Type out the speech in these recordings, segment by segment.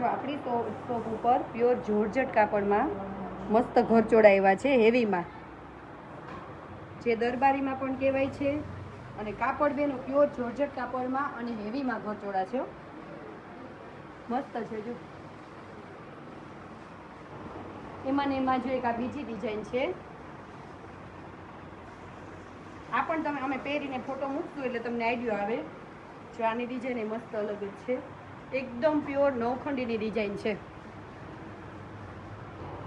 જો આપણી શોપ ઉપર પ્યોર જોર્જટ કાપડમાં મસ્ત ઘરચોળા આવ્યા છે હેવીમાં, જે દરબારીમાં પણ કહેવાય છે. અને કાપડ બેનું પ્યોર જોર્જટ કાપડમાં અને હેવીમાં ઘરચોળા છે, મસ્ત છે. જો એમાં ને એમાં જો એક આ બીજી ડિઝાઇન છે, આ પણ તમે અમે પહેરીને ફોટો મૂકશું એટલે તમને આઈડિયો આવે. જો આની ડિઝાઇન એ મસ્ત અલગ જ છે, એકદમ પ્યોર નવખંડીની ડિઝાઇન છે.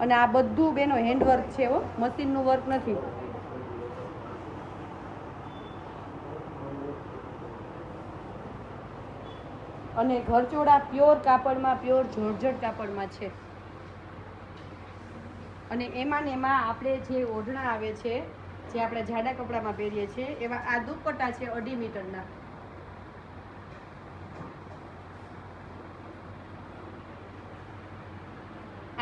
અને આ બધું બેનો હેન્ડવર્ક છે, હો, મશીનનું વર્ક નથી. અને ઘરચોળા પ્યોર કાપડમાં, પ્યોર જોર્જટ કાપડમાં છે. અને એમાં ને એમાં આપણે જે ઓઢણા આવે છે, જે આપણે જાડા કપડામાં પહેરીએ છીએ, એવા આ દુપટ્ટા છે 2.5 મીટરના.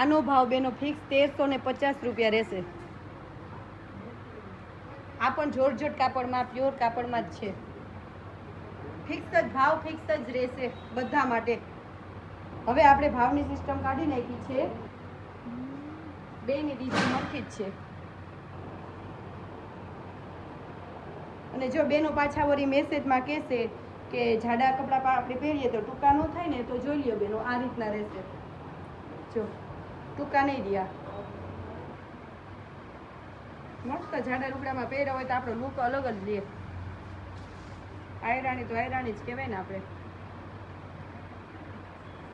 આનો ભાવ બેનો ફિક્સ 1350 રૂપિયા રહેશે. આ પણ જોર્જટ કાપડમાં, પ્યોર કાપડમાં જ છે. ફિક્સ જ ભાવ, ફિક્સ જ રહેશે બધા માટે. હવે આપણે ભાવની સિસ્ટમ કાઢી નાખી છે, બેની ડિઝાઇન નક્કી જ છે. અને જો બેનો પાછા વળી મેસેજમાં કહેશે કે જાડા કપડાં આપણે પહેરીએ તો ટૂંકા ન થાય ને, તો જોઈ લ્યો બેનો, આ રીતના રહેશે. જો ટૂંકા નહીં રહ્યા, મસ્ત જાડા લુગડામાં પહેર્યા હોય તો આપણો લુક અલગ જ લે. આયરાણી તો આયરાણી જ કહેવાય ને આપણે.